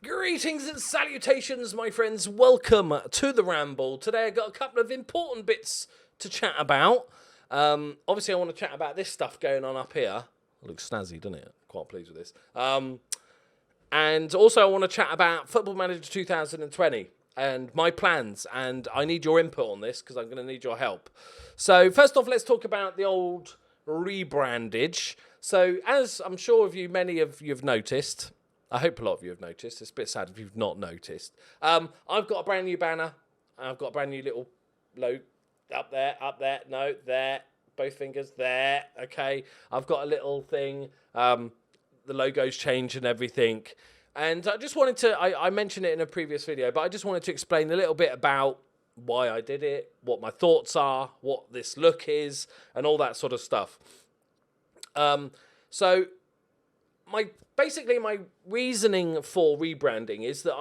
Greetings and salutations, my friends. Welcome to the Ramble. Today I've got a couple of important bits to chat about. Obviously, I want to chat about this stuff going on up here. It looks snazzy, doesn't it? Quite pleased with this. And also, I want to chat about Football Manager 2020 and my plans. And I need your input on this because I'm going to need your help. So, first off, let's talk about the old rebrandage. So, as I'm sure many of you have noticed, I hope a lot of you have noticed. It's a bit sad if you've not noticed. I've got a brand new banner. I've got a brand new little logo up there. No, there. Both fingers there. Okay. I've got a little thing. The logo's changed and everything. And I just wanted to, I mentioned it in a previous video, but I just wanted to explain a little bit about why I did it, what my thoughts are, what this look is, and all that sort of stuff. So my reasoning for rebranding is that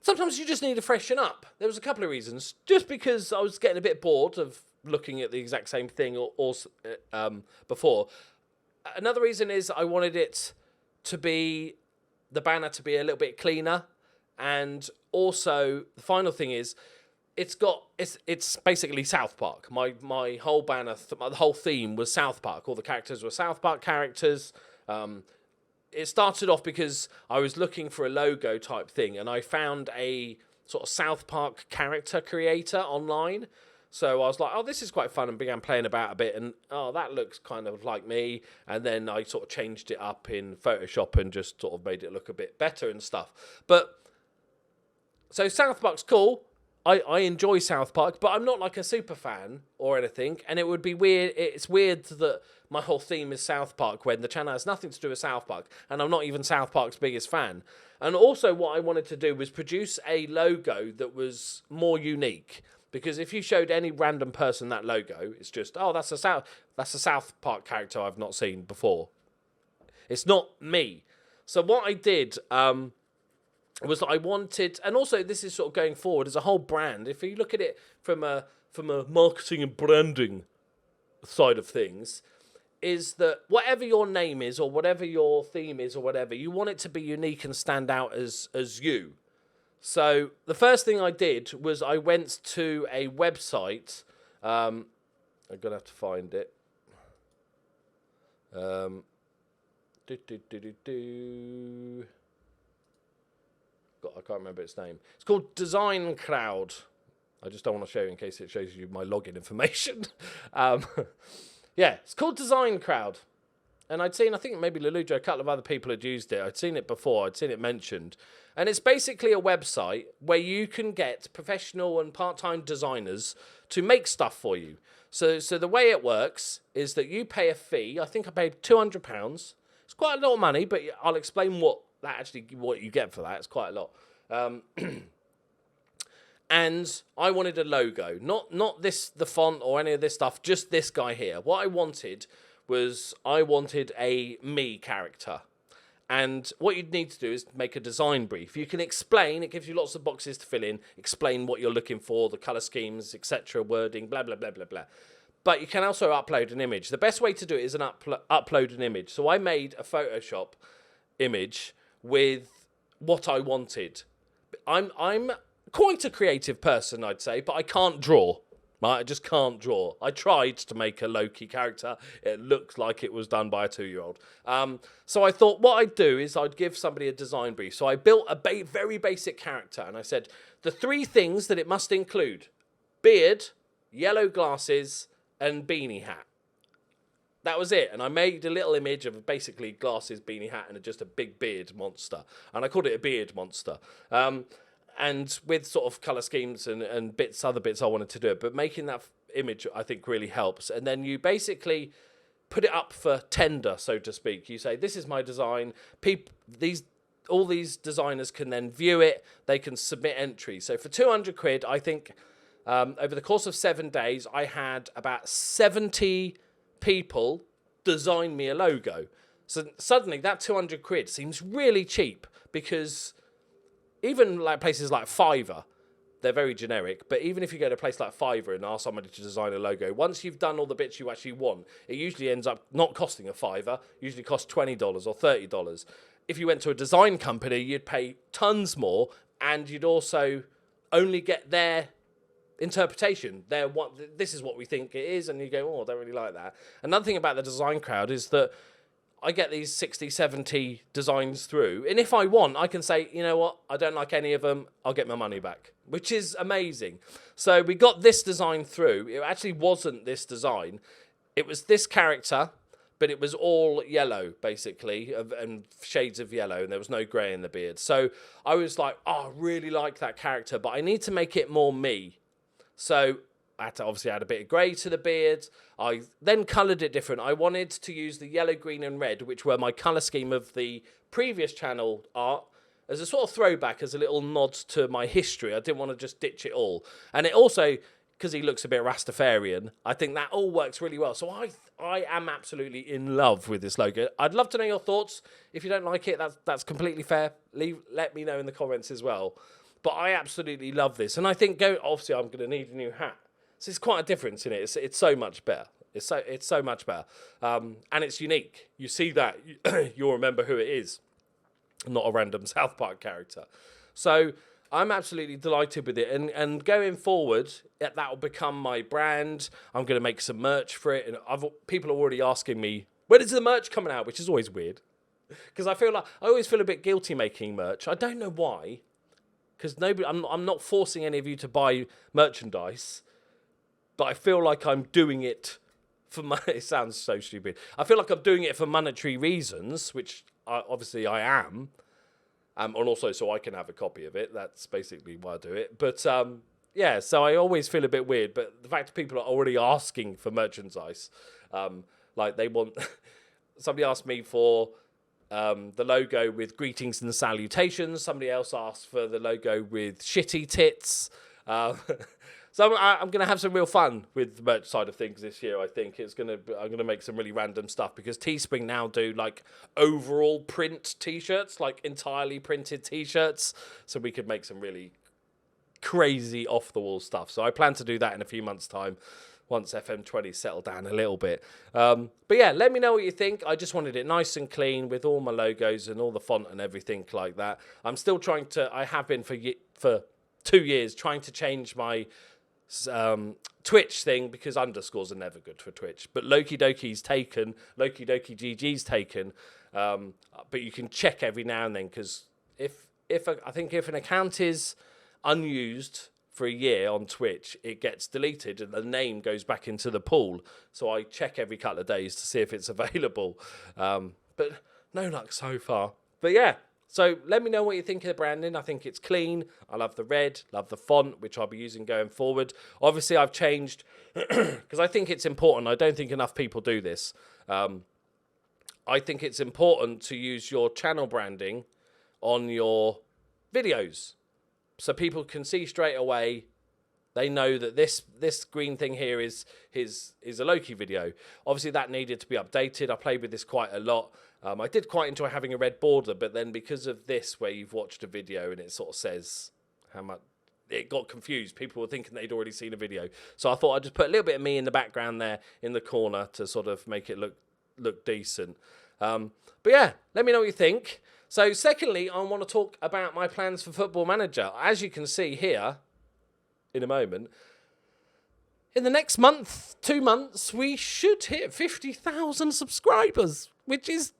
sometimes you just need to freshen up. There was a couple of reasons. Just because I was getting a bit bored of looking at the exact same thing before. Another reason is I wanted the banner to be a little bit cleaner. And also, the final thing is, it's basically South Park. My whole banner, the whole theme was South Park. All the characters were South Park characters. It started off because I was looking for a logo type thing, and I found a sort of South Park character creator online. So I was like, oh, this is quite fun, and began playing about a bit, and oh, that looks kind of like me. And then I sort of changed it up in Photoshop and just sort of made it look a bit better and stuff. So South Park's cool. I enjoy South Park, but I'm not like a super fan or anything, and it would be weird. It's weird that my whole theme is South Park when the channel has nothing to do with South Park, and I'm not even South Park's biggest fan. And also what I wanted to do was produce a logo that was more unique, because if you showed any random person that logo, it's just, oh, that's a South Park character I've not seen before. It's not me. So what I did was that I wanted, and also this is sort of going forward as a whole brand. If you look at it from a marketing and branding side of things, is that whatever your name is or whatever your theme is or whatever, you want it to be unique and stand out as you. So the first thing I did was I went to a website. I'm gonna have to find it. I can't remember its name. It's called Design Crowd. I just don't want to show you in case it shows you my login information. Yeah, it's called Design Crowd. And I'd seen, I think maybe Lelujo, a couple of other people had used it. I'd seen it before. I'd seen it mentioned. And it's basically a website where you can get professional and part-time designers to make stuff for you. So the way it works is that you pay a fee. I think I paid £200. It's quite a lot of money, but I'll explain what you get for that. It's quite a lot. And I wanted a logo, not the font or any of this stuff, just this guy here. What I wanted was a me character. And what you'd need to do is make a design brief. You can explain, it gives you lots of boxes to fill in, explain what you're looking for, the color schemes, etc., wording, blah, blah, blah, blah, blah. But you can also upload an image. The best way to do it is upload an image. So I made a Photoshop image with what I wanted. I'm quite a creative person, I'd say, but I can't draw. Right? I just can't draw. I tried to make a Loki character. It looked like it was done by a 2-year-old. So I thought what I'd do is I'd give somebody a design brief. So I built a very basic character, and I said the 3 things that it must include: beard, yellow glasses, and beanie hat. That was it. And I made a little image of basically glasses, beanie hat, and just a big beard monster. And I called it a beard monster. And with sort of colour schemes and other bits I wanted to do it. But making that image, I think, really helps. And then you basically put it up for tender, so to speak. You say, this is my design. All these designers can then view it. They can submit entries. So for £200, I think, over the course of 7 days, I had about 70 people design me a logo. So suddenly that £200 seems really cheap, because even like places like Fiverr, they're very generic, but even if you go to a place like Fiverr and ask somebody to design a logo, once you've done all the bits you actually want, it usually ends up not costing a fiver, usually costs $20 or $30. if you went to a design company, you'd pay tons more, and you'd also only get their interpretation. This is what we think it is, and you go, oh, I don't really like that. Another thing about the design crowd is that I get these 60, 70 designs through, and if I want, I can say, you know what, I don't like any of them, I'll get my money back, which is amazing. So we got this design through. It actually wasn't this design. It was this character, but it was all yellow, basically, and shades of yellow, and there was no grey in the beard. So I was like, oh, I really like that character, but I need to make it more me. So I had to obviously add a bit of grey to the beard. I then coloured it different. I wanted to use the yellow, green and red, which were my colour scheme of the previous channel art, as a sort of throwback, as a little nod to my history. I didn't want to just ditch it all. And it also, because he looks a bit Rastafarian, I think that all works really well. So I am absolutely in love with this logo. I'd love to know your thoughts. If you don't like it, that's completely fair. Let me know in the comments as well. But I absolutely love this. And I think, obviously, I'm going to need a new hat. So it's quite a difference in it. It's so much better. It's so much better. And it's unique. You see that, you'll remember who it is. Not a random South Park character. So I'm absolutely delighted with it. And going forward, that will become my brand. I'm going to make some merch for it. And people are already asking me, when is the merch coming out? Which is always weird. Because I always feel a bit guilty making merch. I don't know why. Because I'm not forcing any of you to buy merchandise. But I feel like I'm doing it for it sounds so stupid. I feel like I'm doing it for monetary reasons, which obviously I am. And also so I can have a copy of it. That's basically why I do it. But yeah, so I always feel a bit weird. But the fact that people are already asking for merchandise, like they want... Somebody asked me for the logo with greetings and salutations. Somebody else asked for the logo with shitty tits. So I'm going to have some real fun with the merch side of things this year. I think I'm going to make some really random stuff, because Teespring now do like overall print t-shirts, like entirely printed t-shirts. So we could make some really crazy off the wall stuff. So I plan to do that in a few months' time, once FM20 settled down a little bit. But yeah, let me know what you think. I just wanted it nice and clean with all my logos and all the font and everything like that. I'm still trying to, I have been for 2 years trying to change my Twitch thing, because underscores are never good for Twitch. But Loki Doki's taken, Loki Doki GG's taken. But you can check every now and then, because I think if an account is unused for a year on Twitch, it gets deleted and the name goes back into the pool. So I check every couple of days to see if it's available. But no luck so far. But yeah. So let me know what you think of the branding. I think it's clean. I love the red, love the font, which I'll be using going forward. Obviously, I've changed because I think it's important. I don't think enough people do this. I think it's important to use your channel branding on your videos, so people can see straight away. They know that this green thing here is a Loki video. Obviously, that needed to be updated. I played with this quite a lot. I did quite enjoy having a red border, but then because of this, where you've watched a video and it sort of says how much, it got confused. People were thinking they'd already seen a video. So I thought I'd just put a little bit of me in the background there in the corner to sort of make it look decent. But yeah, let me know what you think. So secondly, I want to talk about my plans for Football Manager. As you can see here, in a moment, in the next month, 2 months, we should hit 50,000 subscribers, which is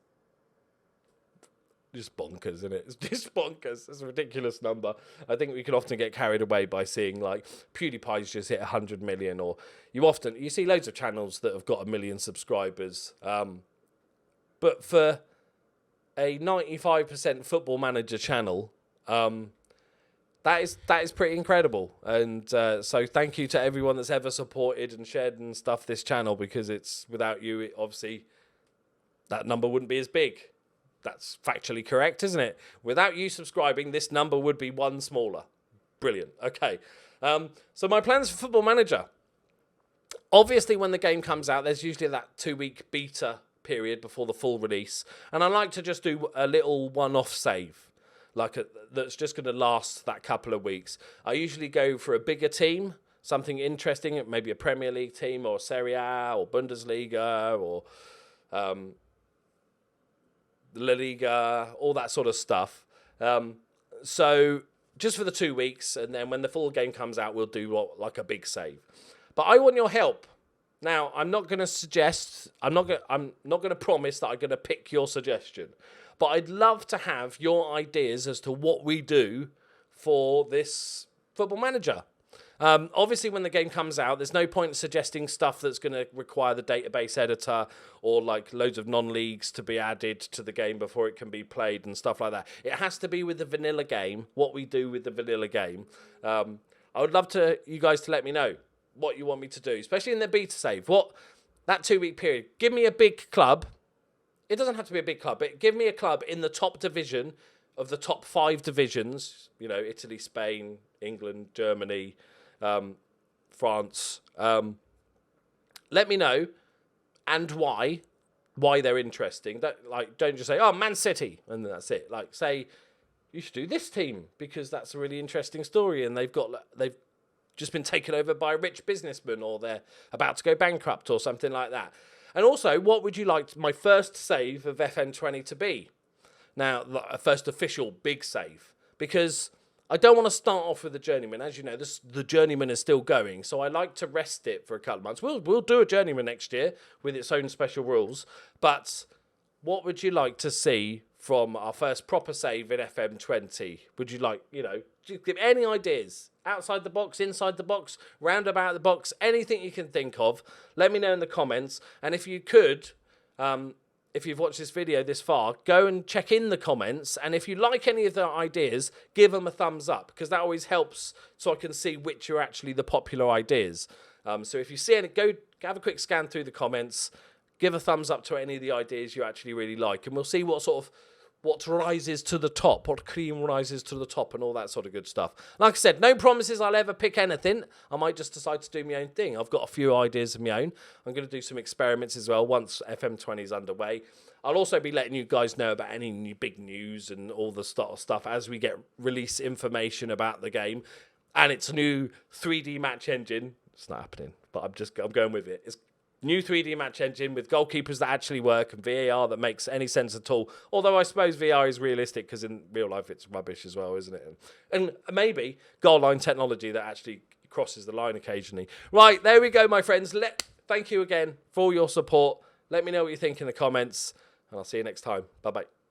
just bonkers, isn't it? It's just bonkers. It's a ridiculous number. I think we can often get carried away by seeing like PewDiePie's just hit 100 million, or you see loads of channels that have got 1 million subscribers. But for a 95% Football Manager channel, that is pretty incredible. And so thank you to everyone that's ever supported and shared and stuff this channel, because it's without you, obviously, that number wouldn't be as big. That's factually correct, isn't it? Without you subscribing, this number would be one smaller. Brilliant. Okay. So my plans for Football Manager. Obviously, when the game comes out, there's usually that 2-week beta period before the full release. And I like to just do a little one-off save, that's just going to last that couple of weeks. I usually go for a bigger team, something interesting, maybe a Premier League team or Serie A or Bundesliga or La Liga, all that sort of stuff. So just for the 2 weeks, and then when the full game comes out, we'll do like a big save. But I want your help. Now, I'm not going to suggest, I'm not going to promise that I'm going to pick your suggestion, but I'd love to have your ideas as to what we do for this Football Manager. Obviously, when the game comes out, there's no point suggesting stuff that's going to require the database editor or like loads of non-leagues to be added to the game before it can be played and stuff like that. It has to be with the vanilla game, what we do with the vanilla game. I would love you guys to let me know what you want me to do, especially in the beta save. That 2 week period. Give me a big club. It doesn't have to be a big club, but give me a club in the top division of the top 5 divisions. You know, Italy, Spain, England, Germany, France. Let me know and why they're interesting. Don't just say, oh, Man City, and that's it. Like, say you should do this team because that's a really interesting story, and they've just been taken over by a rich businessman, or they're about to go bankrupt, or something like that. And also, what would you like my first save of FM20 to be? Now, a first official big save, because I don't want to start off with the Journeyman. As you know, the Journeyman is still going, so I like to rest it for a couple of months. We'll do a Journeyman next year with its own special rules, but what would you like to see from our first proper save in FM20? Would you like, give any ideas? Outside the box, inside the box, round about the box, anything you can think of. Let me know in the comments. And if you could, if you've watched this video this far, go and check in the comments. And if you like any of the ideas, give them a thumbs up, because that always helps so I can see which are actually the popular ideas. So if you see any, go have a quick scan through the comments, give a thumbs up to any of the ideas you actually really like, and we'll see what rises to the top, what cream rises to the top, and all that sort of good stuff. Like I said, no promises I'll ever pick anything. I might just decide to do my own thing. I've got a few ideas of my own. I'm going to do some experiments as well once FM20 is underway. I'll also be letting you guys know about any new big news and all the stuff as we get release information about the game. And its new 3D match engine. It's not happening, but I'm going with it. It's new 3D match engine with goalkeepers that actually work and VAR that makes any sense at all. Although I suppose VAR is realistic because in real life it's rubbish as well, isn't it? And maybe goal line technology that actually crosses the line occasionally. Right, there we go, my friends. Thank you again for your support. Let me know what you think in the comments, and I'll see you next time. Bye-bye.